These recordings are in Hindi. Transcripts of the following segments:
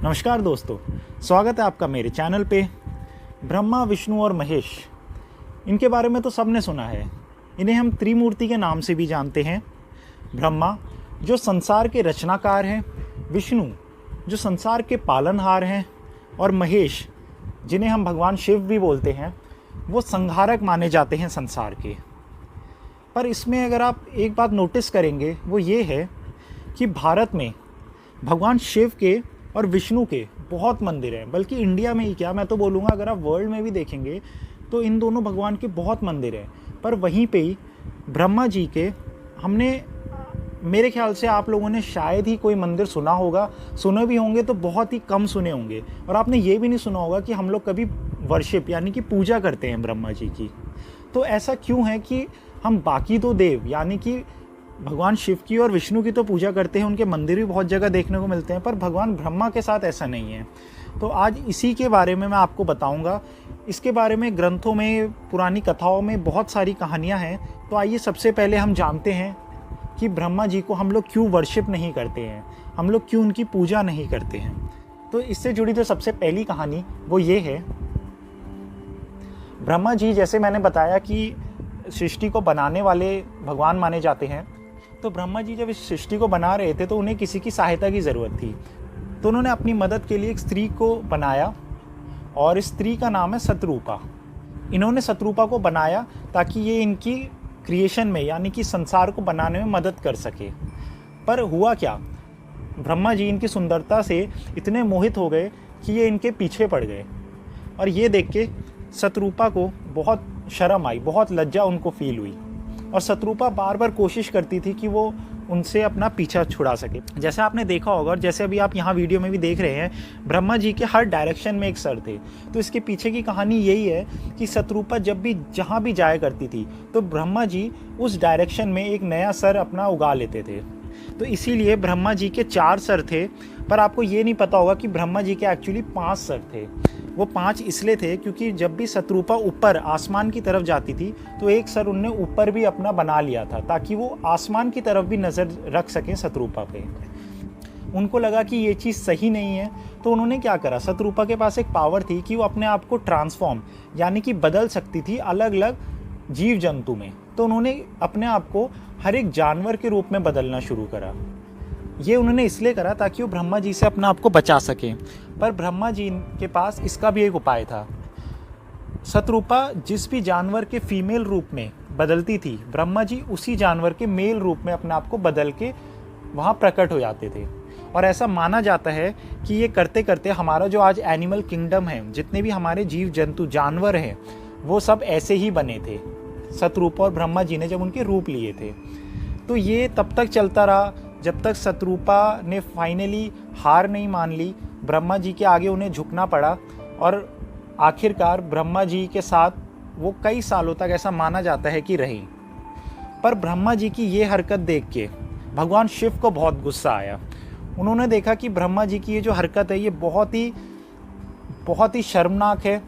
नमस्कार दोस्तों, स्वागत है आपका मेरे चैनल पे। ब्रह्मा, विष्णु और महेश, इनके बारे में तो सबने सुना है। इन्हें हम त्रिमूर्ति के नाम से भी जानते हैं। ब्रह्मा जो संसार के रचनाकार हैं, विष्णु जो संसार के पालनहार हैं, और महेश जिन्हें हम भगवान शिव भी बोलते हैं, वो संहारक माने जाते हैं संसार के। पर इसमें अगर आप एक बात नोटिस करेंगे वो ये है कि भारत में भगवान शिव के और विष्णु के बहुत मंदिर हैं। बल्कि इंडिया में ही क्या, मैं तो बोलूँगा अगर आप वर्ल्ड में भी देखेंगे तो इन दोनों भगवान के बहुत मंदिर हैं। पर वहीं पे ही ब्रह्मा जी के मेरे ख्याल से आप लोगों ने शायद ही कोई मंदिर सुना होगा, सुने भी होंगे तो बहुत ही कम सुने होंगे। और आपने ये भी नहीं सुना होगा कि हम लोग कभी वर्शिप यानी कि पूजा करते हैं ब्रह्मा जी की। तो ऐसा क्यों है कि हम बाकी दो देव यानी कि भगवान शिव की और विष्णु की तो पूजा करते हैं, उनके मंदिर भी बहुत जगह देखने को मिलते हैं, पर भगवान ब्रह्मा के साथ ऐसा नहीं है। तो आज इसी के बारे में मैं आपको बताऊंगा। इसके बारे में ग्रंथों में, पुरानी कथाओं में बहुत सारी कहानियां हैं। तो आइए सबसे पहले हम जानते हैं कि ब्रह्मा जी को हम लोग क्यों वर्शिप नहीं करते हैं, हम लोग क्यों उनकी पूजा नहीं करते हैं। तो इससे जुड़ी जो सबसे पहली कहानी वो ये है, ब्रह्मा जी जैसे मैंने बताया कि सृष्टि को बनाने वाले भगवान माने जाते हैं। तो ब्रह्मा जी जब इस सृष्टि को बना रहे थे तो उन्हें किसी की सहायता की ज़रूरत थी। तो उन्होंने अपनी मदद के लिए एक स्त्री को बनाया और इस स्त्री का नाम है शतरूपा। इन्होंने शतरूपा को बनाया ताकि ये इनकी क्रिएशन में यानी कि संसार को बनाने में मदद कर सके। पर हुआ क्या, ब्रह्मा जी इनकी सुंदरता से इतने मोहित हो गए कि ये इनके पीछे पड़ गए। और ये देख के शतरूपा को बहुत शर्म आई, बहुत लज्जा उनको फील हुई। और शतरूपा बार बार कोशिश करती थी कि वो उनसे अपना पीछा छुड़ा सके। जैसे आपने देखा होगा और जैसे अभी आप यहाँ वीडियो में भी देख रहे हैं, ब्रह्मा जी के हर डायरेक्शन में एक सर थे। तो इसके पीछे की कहानी यही है कि शतरूपा जब भी जहाँ भी जाया करती थी तो ब्रह्मा जी उस डायरेक्शन में एक नया सर अपना उगा लेते थे। तो इसीलिए ब्रह्मा जी के 4 सर थे। पर आपको ये नहीं पता होगा कि ब्रह्मा जी के एक्चुअली 5 सर थे। वो 5 इसलिए थे क्योंकि जब भी शतरूपा ऊपर आसमान की तरफ जाती थी तो एक सर उनने ऊपर भी अपना बना लिया था ताकि वो आसमान की तरफ भी नज़र रख सकें शतरूपा पे। उनको लगा कि ये चीज़ सही नहीं है, तो उन्होंने क्या करा, शतरूपा के पास एक पावर थी कि वो अपने आप को ट्रांसफॉर्म यानी कि बदल सकती थी अलग अलग जीव जंतु में। तो उन्होंने अपने आप को हर एक जानवर के रूप में बदलना शुरू करा। ये उन्होंने इसलिए करा ताकि वो ब्रह्मा जी से अपने आप को बचा सकें। पर ब्रह्मा जी के पास इसका भी एक उपाय था। शतरूपा जिस भी जानवर के फीमेल रूप में बदलती थी, ब्रह्मा जी उसी जानवर के मेल रूप में अपने आप को बदल के वहाँ प्रकट हो जाते थे। और ऐसा माना जाता है कि ये करते करते हमारा जो आज एनिमल किंगडम है, जितने भी हमारे जीव जंतु जानवर हैं, वो सब ऐसे ही बने थे शतरूपा और ब्रह्मा जी ने जब उनके रूप लिए थे। तो ये तब तक चलता रहा जब तक शतरूपा ने फाइनली हार नहीं मान ली, ब्रह्मा जी के आगे उन्हें झुकना पड़ा। और आखिरकार ब्रह्मा जी के साथ वो कई सालों तक ऐसा माना जाता है कि रही। पर ब्रह्मा जी की ये हरकत देख के भगवान शिव को बहुत गुस्सा आया। उन्होंने देखा कि ब्रह्मा जी की ये जो हरकत है ये बहुत ही शर्मनाक है।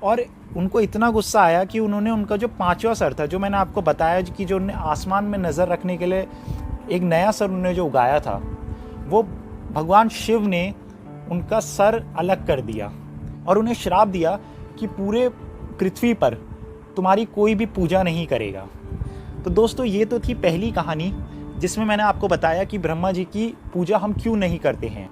और उनको इतना गुस्सा आया कि उन्होंने उनका जो 5वां सर था, जो मैंने आपको बताया कि जो उन्हें आसमान में नज़र रखने के लिए एक नया सर उन्होंने जो उगाया था, वो भगवान शिव ने उनका सर अलग कर दिया और उन्हें श्राप दिया कि पूरे पृथ्वी पर तुम्हारी कोई भी पूजा नहीं करेगा। तो दोस्तों, ये तो थी पहली कहानी जिसमें मैंने आपको बताया कि ब्रह्मा जी की पूजा हम क्यों नहीं करते हैं।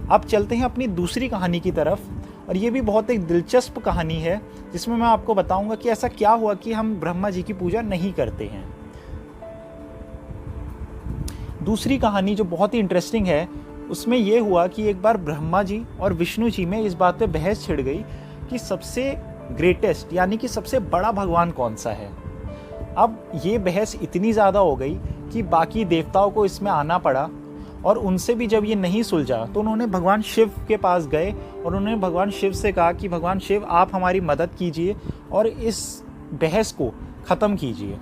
अब चलते हैं अपनी दूसरी कहानी की तरफ। और ये भी बहुत एक दिलचस्प कहानी है जिसमें मैं आपको बताऊंगा कि ऐसा क्या हुआ कि हम ब्रह्मा जी की पूजा नहीं करते हैं। दूसरी कहानी जो बहुत ही इंटरेस्टिंग है, उसमें यह हुआ कि एक बार ब्रह्मा जी और विष्णु जी में इस बात पे बहस छिड़ गई कि सबसे ग्रेटेस्ट यानी कि सबसे बड़ा भगवान कौन सा है। अब ये बहस इतनी ज़्यादा हो गई कि बाकी देवताओं को इसमें आना पड़ा। और उनसे भी जब ये नहीं सुलझा तो उन्होंने भगवान शिव के पास गए और उन्होंने भगवान शिव से कहा कि भगवान शिव, आप हमारी मदद कीजिए और इस बहस को ख़त्म कीजिए।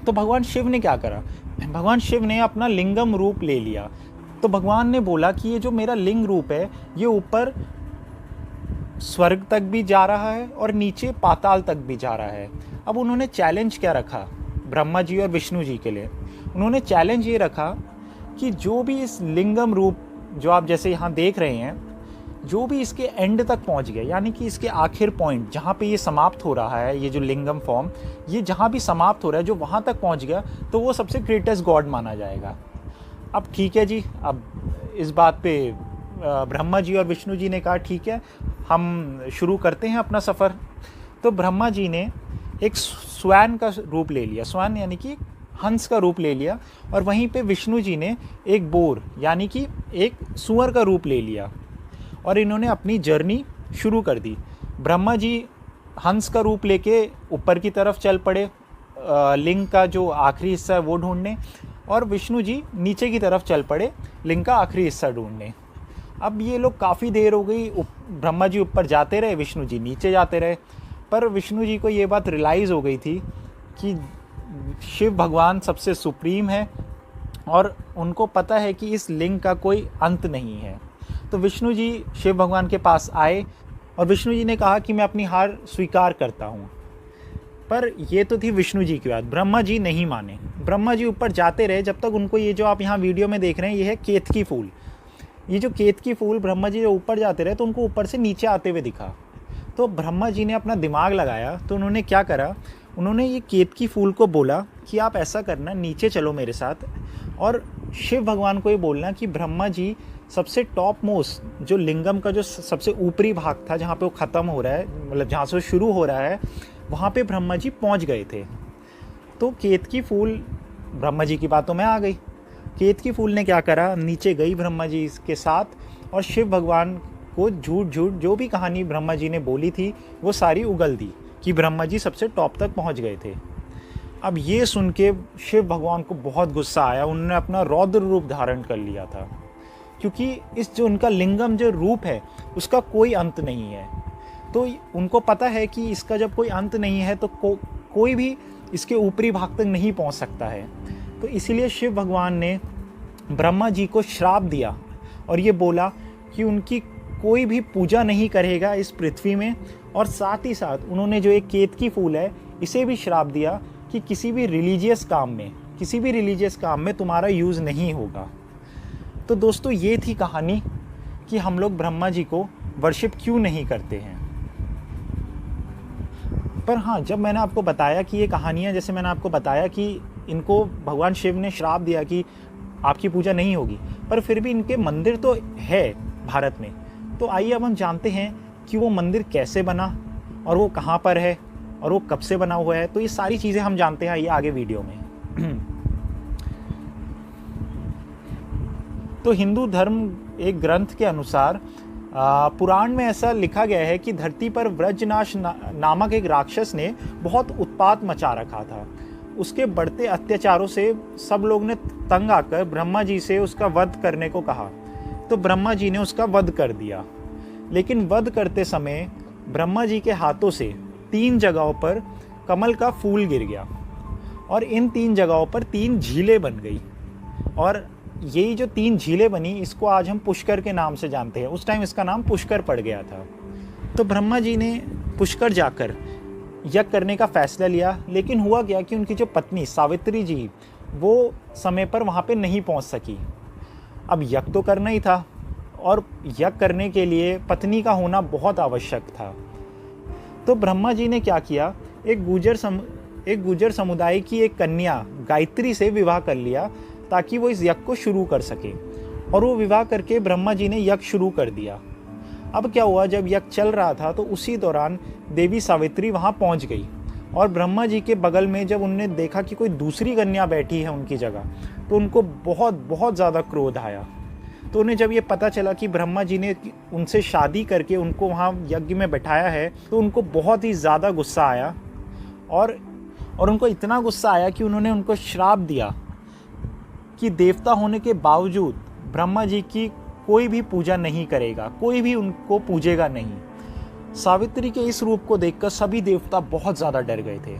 तो भगवान शिव ने क्या करा, भगवान शिव ने अपना लिंगम रूप ले लिया। तो भगवान ने बोला कि ये जो मेरा लिंग रूप है ये ऊपर स्वर्ग तक भी जा रहा है और नीचे पाताल तक भी जा रहा है। अब उन्होंने चैलेंज क्या रखा ब्रह्मा जी और विष्णु जी के लिए, उन्होंने चैलेंज ये रखा कि जो भी इस लिंगम रूप जो आप जैसे यहाँ देख रहे हैं, जो भी इसके एंड तक पहुँच गया, यानी कि इसके आखिर पॉइंट जहाँ पे ये समाप्त हो रहा है, ये जो लिंगम फॉर्म, ये जहाँ भी समाप्त हो रहा है, जो वहाँ तक पहुँच गया तो वो सबसे ग्रेटेस्ट गॉड माना जाएगा। अब ठीक है जी, अब इस बात पे ब्रह्मा जी और विष्णु जी ने कहा ठीक है, हम शुरू करते हैं अपना सफ़र। तो ब्रह्मा जी ने एक स्वैन का रूप ले लिया, स्वैन यानी कि हंस का रूप ले लिया, और वहीं पे विष्णु जी ने एक बोर यानी कि एक सूअर का रूप ले लिया, और इन्होंने अपनी जर्नी शुरू कर दी। ब्रह्मा जी हंस का रूप लेके ऊपर की तरफ चल पड़े, लिंग का जो आखिरी हिस्सा है वो ढूंढने, और विष्णु जी नीचे की तरफ चल पड़े लिंग का आखिरी हिस्सा ढूंढने। अब ये लोग काफ़ी देर हो गई, ब्रह्मा जी ऊपर जाते रहे, विष्णु जी नीचे जाते रहे, पर विष्णु जी को ये बात रियलाइज़ हो गई थी कि शिव भगवान सबसे सुप्रीम है और उनको पता है कि इस लिंग का कोई अंत नहीं है। तो विष्णु जी शिव भगवान के पास आए और विष्णु जी ने कहा कि मैं अपनी हार स्वीकार करता हूँ। पर ये तो थी विष्णु जी की बात, ब्रह्मा जी नहीं माने। ब्रह्मा जी ऊपर जाते रहे जब तक उनको ये जो आप यहाँ वीडियो में देख रहे हैं, ये है केतकी फूल। ये जो केतकी फूल, ब्रह्मा जी जो ऊपर जाते रहे तो उनको ऊपर से नीचे आते हुए दिखा। तो ब्रह्मा जी ने अपना दिमाग लगाया, तो उन्होंने क्या करा, उन्होंने ये केतकी फूल को बोला कि आप ऐसा करना, नीचे चलो मेरे साथ, और शिव भगवान को ये बोलना कि ब्रह्मा जी सबसे टॉप मोस्ट जो लिंगम का जो सबसे ऊपरी भाग था, जहाँ पे वो ख़त्म हो रहा है, मतलब जहाँ से वो शुरू हो रहा है, वहाँ पे ब्रह्मा जी पहुँच गए थे। तो केतकी फूल ब्रह्मा जी की बातों में आ गई। केतकी फूल ने क्या करा, नीचे गई ब्रह्मा जी के साथ, और शिव भगवान को झूठ झूठ जो भी कहानी ब्रह्मा जी ने बोली थी वो सारी उगल दी कि ब्रह्मा जी सबसे टॉप तक पहुँच गए थे। अब ये सुन के शिव भगवान को बहुत गुस्सा आया, उन्होंने अपना रौद्र रूप धारण कर लिया था, क्योंकि इस जो उनका लिंगम जो रूप है उसका कोई अंत नहीं है। तो उनको पता है कि इसका जब कोई अंत नहीं है तो कोई भी इसके ऊपरी भाग तक नहीं पहुंच सकता है। तो इसीलिए शिव भगवान ने ब्रह्मा जी को श्राप दिया और ये बोला कि उनकी कोई भी पूजा नहीं करेगा इस पृथ्वी में, और साथ ही साथ उन्होंने जो एक केतकी फूल है इसे भी श्राप दिया कि किसी भी रिलीजियस काम में तुम्हारा यूज़ नहीं होगा। तो दोस्तों ये थी कहानी कि हम लोग ब्रह्मा जी को वर्शिप क्यों नहीं करते हैं। पर हाँ, जब मैंने आपको बताया कि ये कहानियाँ, जैसे मैंने आपको बताया कि इनको भगवान शिव ने श्राप दिया कि आपकी पूजा नहीं होगी, पर फिर भी इनके मंदिर तो है भारत में। तो आइए अब हम जानते हैं कि वो मंदिर कैसे बना और वो कहाँ पर है और वो कब से बना हुआ है। तो ये सारी चीज़ें हम जानते हैं आइए आगे वीडियो में। तो हिंदू धर्म एक ग्रंथ के अनुसार पुराण में ऐसा लिखा गया है कि धरती पर व्रजनाश नामक एक राक्षस ने बहुत उत्पात मचा रखा था। उसके बढ़ते अत्याचारों से सब लोग ने तंग आकर ब्रह्मा जी से उसका वध करने को कहा। तो ब्रह्मा जी ने उसका वध कर दिया, लेकिन वध करते समय ब्रह्मा जी के हाथों से 3 जगहों पर कमल का फूल गिर गया और इन 3 जगहों पर 3 झीलें बन गई, और यही जो 3 झीलें बनी इसको आज हम पुष्कर के नाम से जानते हैं। उस टाइम इसका नाम पुष्कर पड़ गया था। तो ब्रह्मा जी ने पुष्कर जाकर यज्ञ करने का फैसला लिया, लेकिन हुआ क्या कि उनकी जो पत्नी सावित्री जी वो समय पर वहाँ पे नहीं पहुँच सकी। अब यज्ञ तो करना ही था और यज्ञ करने के लिए पत्नी का होना बहुत आवश्यक था। तो ब्रह्मा जी ने क्या किया, एक गुर्जर समुदाय की एक कन्या गायत्री से विवाह कर लिया ताकि वो इस यज्ञ को शुरू कर सके, और वो विवाह करके ब्रह्मा जी ने यज्ञ शुरू कर दिया। अब क्या हुआ, जब यज्ञ चल रहा था तो उसी दौरान देवी सावित्री वहाँ पहुँच गई, और ब्रह्मा जी के बगल में जब उन्होंने देखा कि कोई दूसरी कन्या बैठी है उनकी जगह, तो उनको बहुत बहुत ज़्यादा क्रोध आया। तो उन्हें जब ये पता चला कि ब्रह्मा जी ने उनसे शादी करके उनको वहाँ यज्ञ में बैठाया है, तो उनको बहुत ही ज़्यादा गुस्सा आया, और उनको इतना गुस्सा आया कि उन्होंने उनको श्राप दिया कि देवता होने के बावजूद ब्रह्मा जी की कोई भी पूजा नहीं करेगा, कोई भी उनको पूजेगा नहीं। सावित्री के इस रूप को देखकर सभी देवता बहुत ज़्यादा डर गए थे।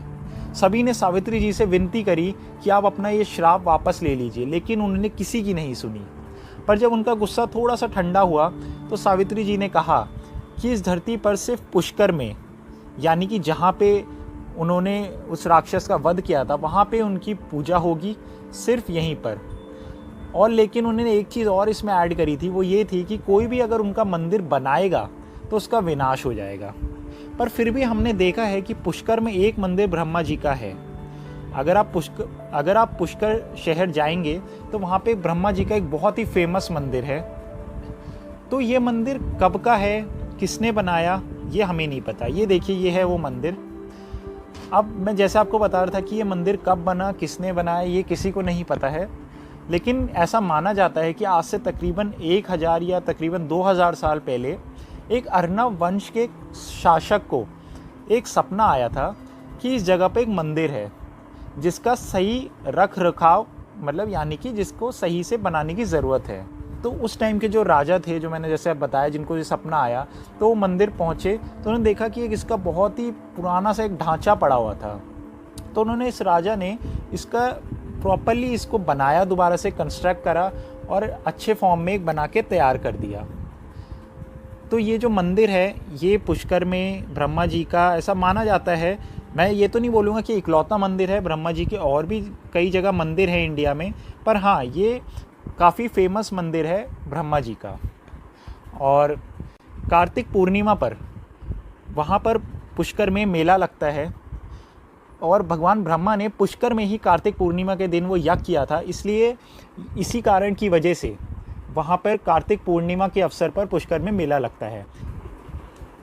सभी ने सावित्री जी से विनती करी कि आप अपना ये श्राप वापस ले लीजिए, लेकिन उन्होंने किसी की नहीं सुनी। पर जब उनका गुस्सा थोड़ा सा ठंडा हुआ तो सावित्री जी ने कहा कि इस धरती पर सिर्फ पुष्कर में, यानी कि जहाँ पे उन्होंने उस राक्षस का वध किया था, वहाँ पे उनकी पूजा होगी, सिर्फ यहीं पर। और लेकिन उन्होंने एक चीज़ और इसमें ऐड करी थी, वो ये थी कि कोई भी अगर उनका मंदिर बनाएगा तो उसका विनाश हो जाएगा। पर फिर भी हमने देखा है कि पुष्कर में एक मंदिर ब्रह्मा जी का है। अगर आप पुष्कर शहर जाएंगे तो वहाँ पे ब्रह्मा जी का एक बहुत ही फेमस मंदिर है। तो ये मंदिर कब का है, किसने बनाया, ये हमें नहीं पता। ये देखिए, ये है वो मंदिर। अब मैं जैसे आपको बता रहा था कि ये मंदिर कब बना, किसने बनाया, ये किसी को नहीं पता है। लेकिन ऐसा माना जाता है कि आज से तकरीबन 1000 या तकरीबन 2000 साल पहले एक अर्नव वंश के शासक को एक सपना आया था कि इस जगह पे एक मंदिर है जिसका सही रख रखाव, मतलब यानी कि जिसको सही से बनाने की ज़रूरत है। तो उस टाइम के जो राजा थे, जो मैंने जैसे बताया, जिनको ये सपना आया, तो वो मंदिर पहुँचे तो उन्होंने देखा कि एक इसका बहुत ही पुराना सा एक ढांचा पड़ा हुआ था। तो उन्होंने, इस राजा ने इसका प्रॉपरली इसको बनाया, दोबारा से कंस्ट्रक्ट करा और अच्छे फॉर्म में एक बना के तैयार कर दिया। तो ये जो मंदिर है ये पुष्कर में ब्रह्मा जी का ऐसा माना जाता है। मैं ये तो नहीं बोलूँगा कि इकलौता मंदिर है, ब्रह्मा जी के और भी कई जगह मंदिर है इंडिया में, पर हाँ, ये काफ़ी फेमस मंदिर है ब्रह्मा जी का। और कार्तिक पूर्णिमा पर वहाँ पर पुष्कर में मेला लगता है और भगवान ब्रह्मा ने पुष्कर में ही कार्तिक पूर्णिमा के दिन वो यज्ञ किया था, इसलिए इसी कारण की वजह से वहाँ पर कार्तिक पूर्णिमा के अवसर पर पुष्कर में मेला लगता है।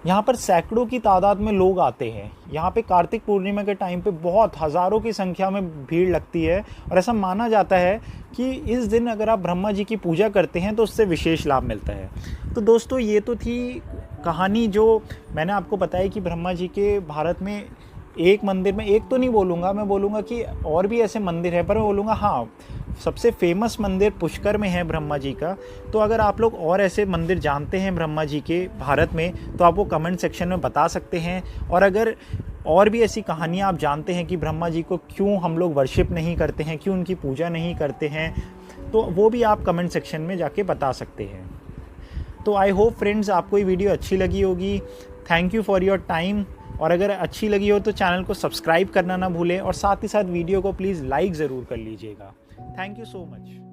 यहाँ पर सैकड़ों की तादाद में लोग आते हैं। यहाँ पे कार्तिक पूर्णिमा के टाइम पे बहुत हज़ारों की संख्या में भीड़ लगती है और ऐसा माना जाता है कि इस दिन अगर आप ब्रह्मा जी की पूजा करते हैं तो उससे विशेष लाभ मिलता है। तो दोस्तों, ये तो थी कहानी जो मैंने आपको बताई कि ब्रह्मा जी के भारत में एक मंदिर में, एक तो नहीं बोलूँगा, मैं बोलूँगा कि और भी ऐसे मंदिर है, पर मैं बोलूँगा हाँ, सबसे फेमस मंदिर पुष्कर में है ब्रह्मा जी का। तो अगर आप लोग और ऐसे मंदिर जानते हैं ब्रह्मा जी के भारत में तो आप वो कमेंट सेक्शन में बता सकते हैं। और अगर और भी ऐसी कहानियाँ आप जानते हैं कि ब्रह्मा जी को क्यों हम लोग वर्शिप नहीं करते हैं, क्यों उनकी पूजा नहीं करते हैं, तो वो भी आप कमेंट सेक्शन में जाके बता सकते हैं। तो आई होप फ्रेंड्स आपको ये वीडियो अच्छी लगी होगी। Thank you for your time. और अगर अच्छी लगी हो तो चैनल को सब्सक्राइब करना ना भूलें और साथ ही साथ वीडियो को प्लीज़ लाइक ज़रूर कर लीजिएगा। Thank you so much.